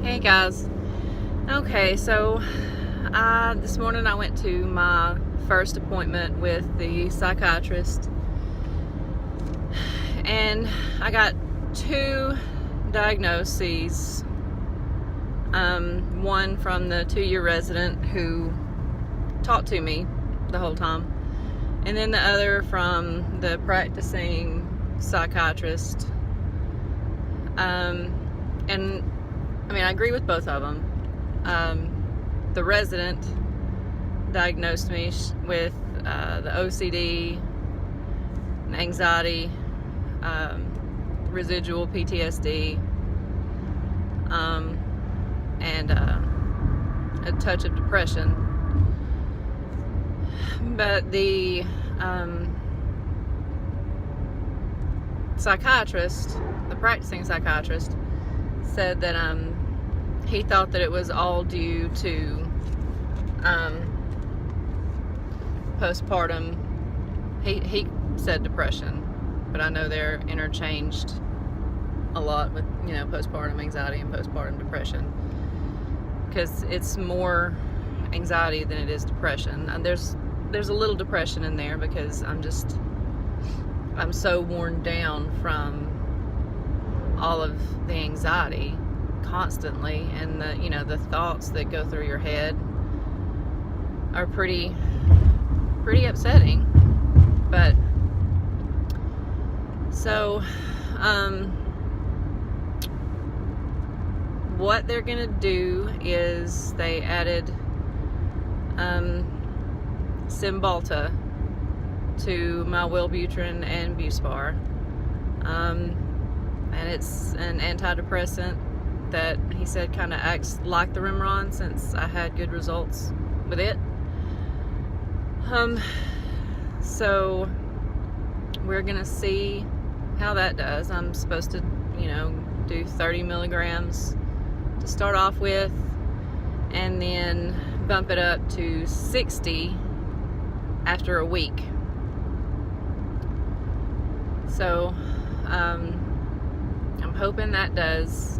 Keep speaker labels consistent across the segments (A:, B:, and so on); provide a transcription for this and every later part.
A: Hey guys. Okay, so this morning I went to my first appointment with the psychiatrist, and I got two diagnoses. One from the 2-year resident who talked to me the whole time, and then the other from the practicing psychiatrist. And I mean, I agree with both of them. The resident diagnosed me with the OCD, anxiety, residual PTSD, and a touch of depression. But the psychiatrist, the practicing psychiatrist, said that he thought that it was all due to postpartum. He said depression, but I know they're interchanged a lot with, postpartum anxiety and postpartum depression, because it's more anxiety than it is depression. And there's a little depression in there because I'm so worn down from all of the anxiety constantly, and the thoughts that go through your head are pretty upsetting. But so what they're gonna do is they added Cymbalta to my Wellbutrin and Buspar, and it's an antidepressant that he said kind of acts like the Remeron, since I had good results with it. So we're gonna see how that does. I'm supposed to, do 30 milligrams to start off with, and then bump it up to 60 after a week. So I'm hoping that does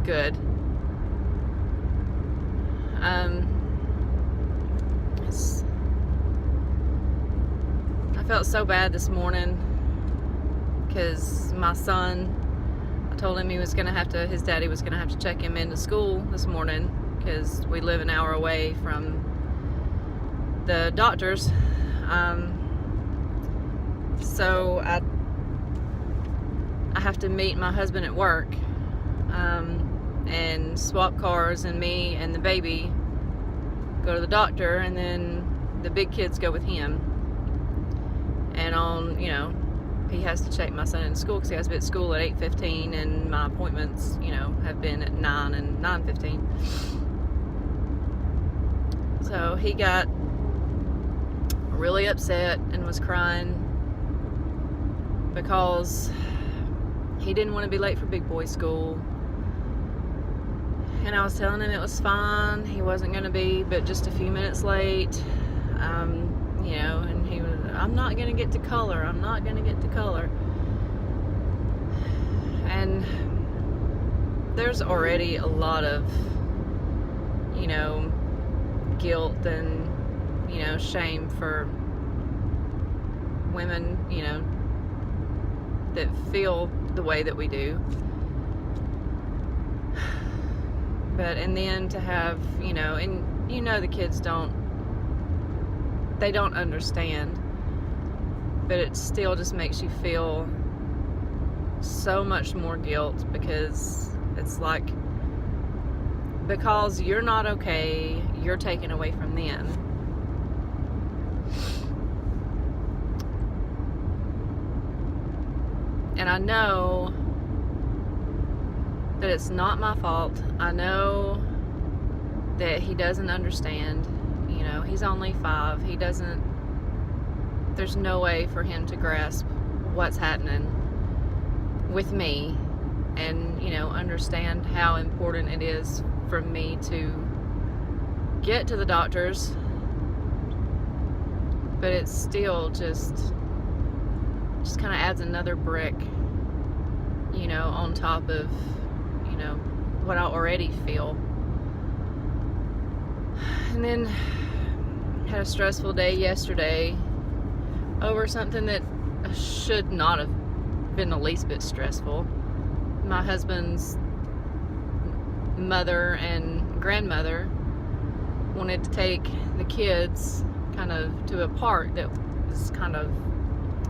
A: good. I felt so bad this morning because my son, I told him his daddy was gonna have to check him into school this morning, because we live an hour away from the doctors. So I have to meet my husband at work, and swap cars, and me and the baby go to the doctor, and then the big kids go with him. And he has to check my son in school, because he has to be at school at 8:15, and my appointments, have been at 9 and 9:15. So he got really upset and was crying because he didn't want to be late for big boy school. And I was telling him it was fine, he wasn't going to be but just a few minutes late. And he was, I'm not going to get to color. And there's already a lot of, guilt and, shame for women, that feel the way that we do. But, and then to have, and the kids don't understand, but it still just makes you feel so much more guilt, because it's like, because you're not okay, you're taken away from them. And I know that it's not my fault. I know that he doesn't understand. He's only 5. There's no way for him to grasp what's happening with me, and, understand how important it is for me to get to the doctors. But it's still just kind of adds another brick, on top of, what I already feel. And then had a stressful day yesterday over something that should not have been the least bit stressful. My husband's mother and grandmother wanted to take the kids kind of to a park that was kind of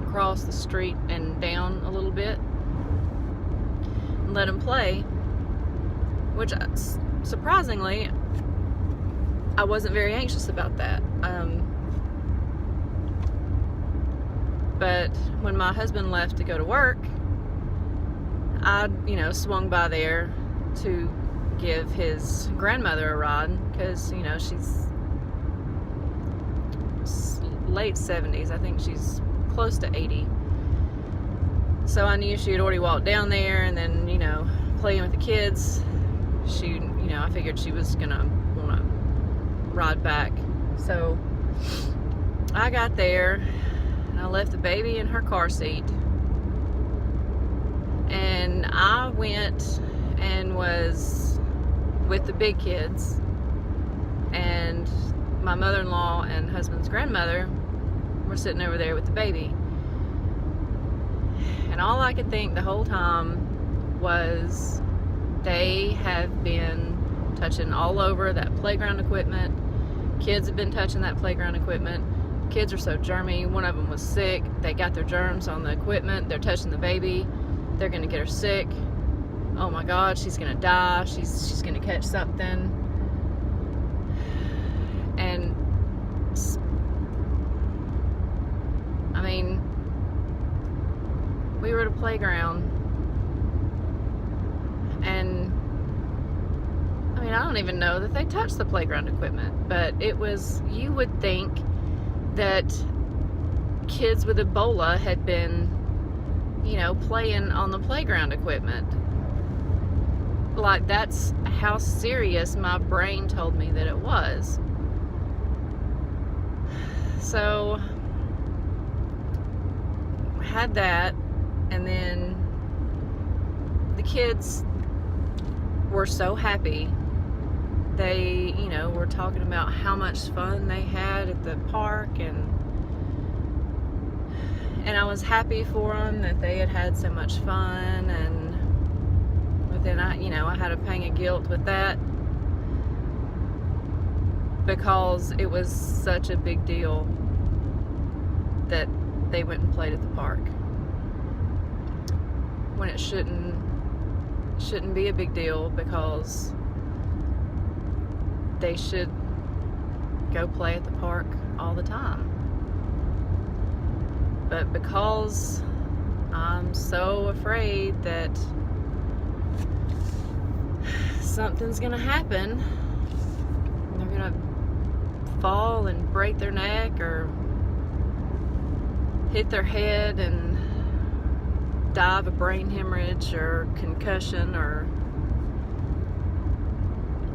A: across the street and down a little bit and let them play, which surprisingly I wasn't very anxious about that. But when my husband left to go to work, I, swung by there to give his grandmother a ride because, she's late 70s. I think she's close to 80. So I knew she had already walked down there and then, playing with the kids. She, I figured she was gonna want to ride back. So I got there and I left the baby in her car seat. And I went and was with the big kids, and my mother-in-law and husband's grandmother were sitting over there with the baby. And all I could think the whole time was they have been touching all over that playground equipment. Kids have been touching that playground equipment. Kids are so germy. One of them was sick. They got their germs on the equipment. They're touching the baby. They're gonna get her sick. Oh my God, she's gonna die. She's gonna catch something. And I mean, we were at a playground, and I mean, I don't even know that they touched the playground equipment, but it was, you would think that kids with Ebola had been, playing on the playground equipment. Like, that's how serious my brain told me that it was. So I had that, and then the kids were so happy. They, were talking about how much fun they had at the park, and I was happy for them that they had had so much fun. But then I had a pang of guilt with that because it was such a big deal that they went and played at the park when it shouldn't be a big deal, because they should go play at the park all the time. But because I'm so afraid that something's gonna happen, they're gonna fall and break their neck or hit their head and die of a brain hemorrhage or concussion or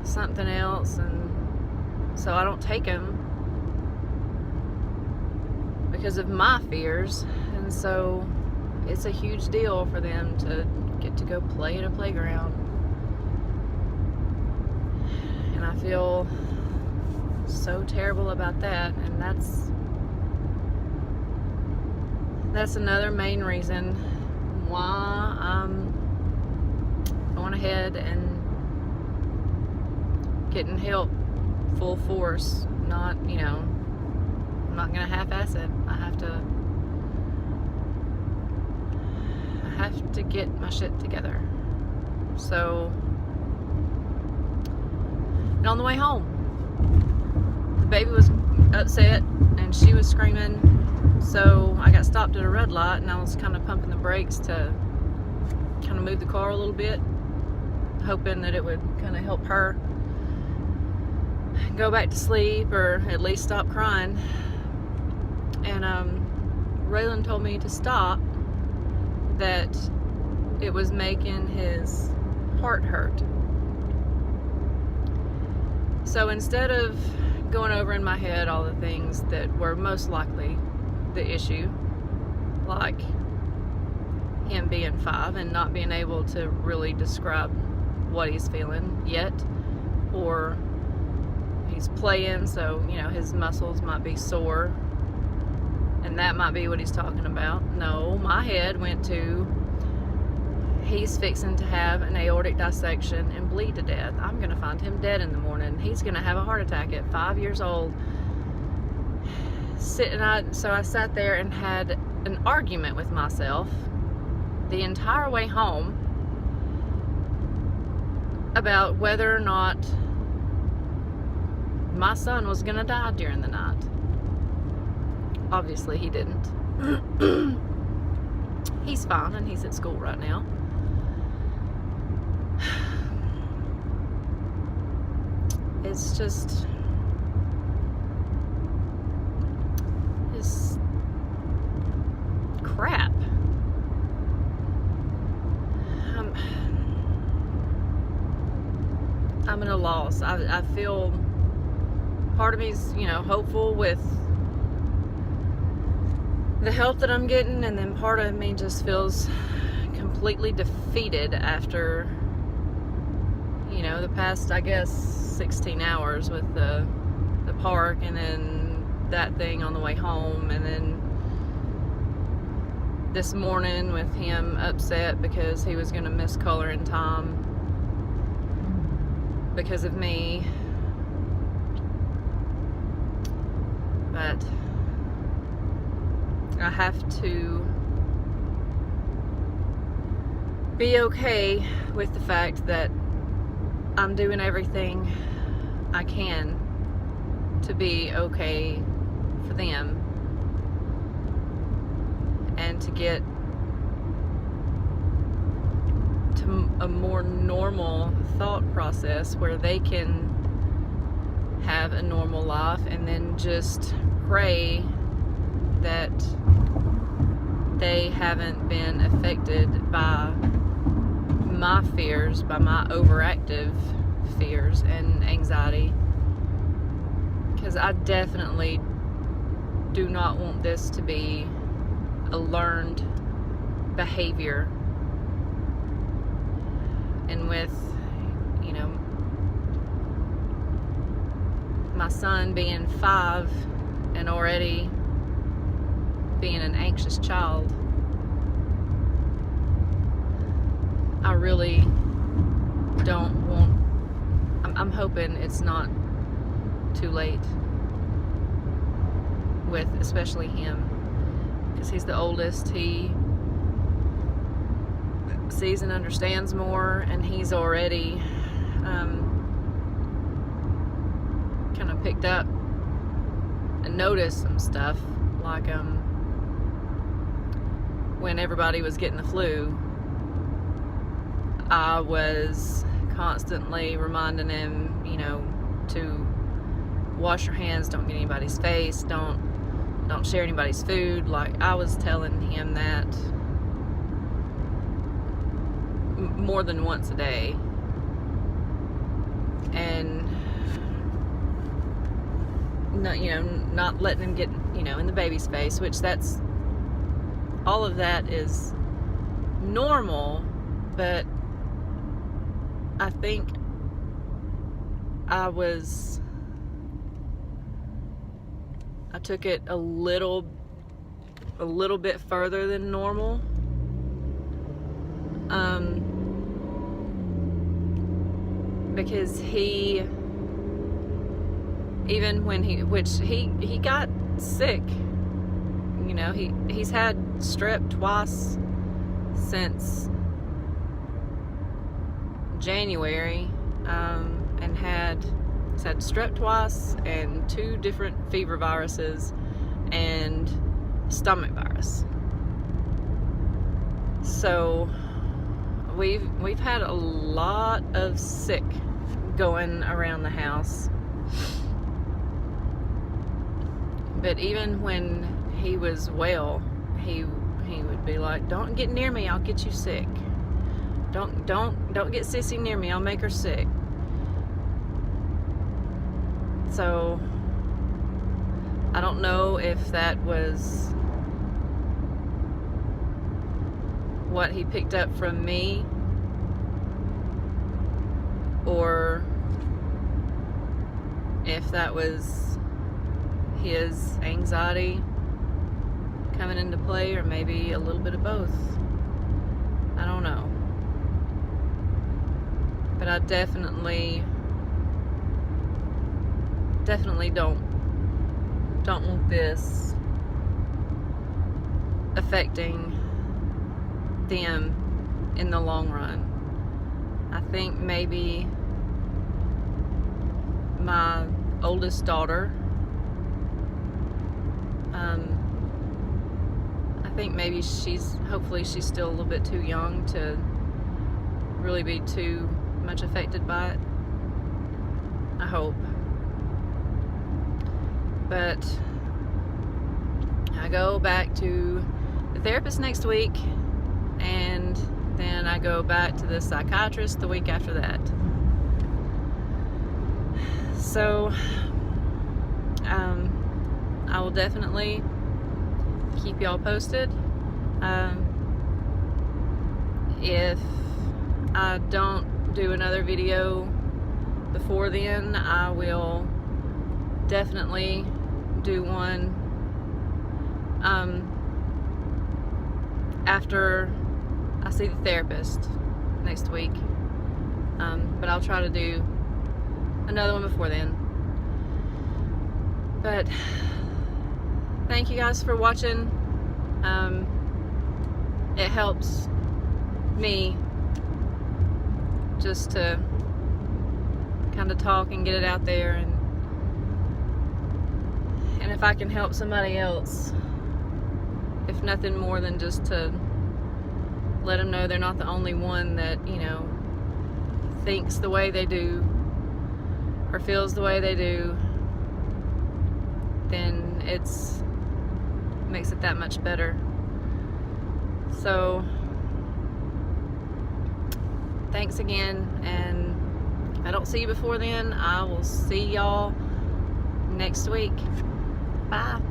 A: something else, and so I don't take them because of my fears. And so it's a huge deal for them to get to go play at a playground, and I feel so terrible about that. And that's another main reason why I'm going ahead and getting help full force. Not, I'm not gonna half-ass it. I have to get my shit together. So, and on the way home, the baby was upset and she was screaming. So I got stopped at a red light, and I was kind of pumping the brakes to kind of move the car a little bit, hoping that it would kind of help her go back to sleep or at least stop crying. And Raylan told me to stop, that it was making his heart hurt. So instead of going over in my head all the things that were most likely the issue, like him being 5 and not being able to really describe what he's feeling yet, or he's playing, so his muscles might be sore, and that might be what he's talking about. No, my head went to, he's fixing to have an aortic dissection and bleed to death. I'm gonna find him dead in the morning. He's gonna have a heart attack at 5 years old. So I sat there and had an argument with myself the entire way home about whether or not my son was gonna die during the night. Obviously he didn't. He's fine and he's at school right now. It's just, it's crap. I'm at a loss. I feel, part of me's, hopeful with the help that I'm getting, and then part of me just feels completely defeated after, the past, I guess, 16 hours with the park, and then that thing on the way home, and then this morning with him upset because he was going to miss coloring time because of me. But I have to be okay with the fact that I'm doing everything I can to be okay for them, and to get to a more normal thought process where they can have a normal life, and then just pray that they haven't been affected by my fears, by my overactive fears and anxiety, because I definitely do not want this to be a learned behavior. And with, my son being 5 and already being an anxious child, I really don't want, I'm hoping it's not too late with especially him, because he's the oldest. He sees and understands more, and he's already kind of picked up and noticed some stuff, like when everybody was getting the flu, I was constantly reminding him, to wash your hands, don't get anybody's face, don't share anybody's food. Like, I was telling him that more than once a day, and not letting him get in the baby's face, which that's all of that is normal. But I think I took it a little bit further than normal. Because he, even when he got sick, he's had strep twice since January, and he's had strep twice, and 2 different fever viruses, and stomach virus. So we've had a lot of sick going around the house. But even when he was well, he would be like, "Don't get near me, I'll get you sick. Don't get Sissy near me, I'll make her sick." So I don't know if that was what he picked up from me, or if that was his anxiety coming into play, or maybe a little bit of both. I don't know. But I definitely don't want this affecting them in the long run. I think maybe my oldest daughter, I think maybe hopefully she's still a little bit too young to really be too much affected by it. I hope. But I go back to the therapist next week, and then I go back to the psychiatrist the week after that. So I will definitely keep y'all posted. If I don't do another video before then, I will definitely do one after I see the therapist next week. But I'll try to do another one before then. But thank you guys for watching. It helps me just to kind of talk and get it out there, and if I can help somebody else, if nothing more than just to let them know they're not the only one that, you know, thinks the way they do or feels the way they do, then it's makes it that much better. So thanks again, and if I don't see you before then, I will see y'all next week. Bye.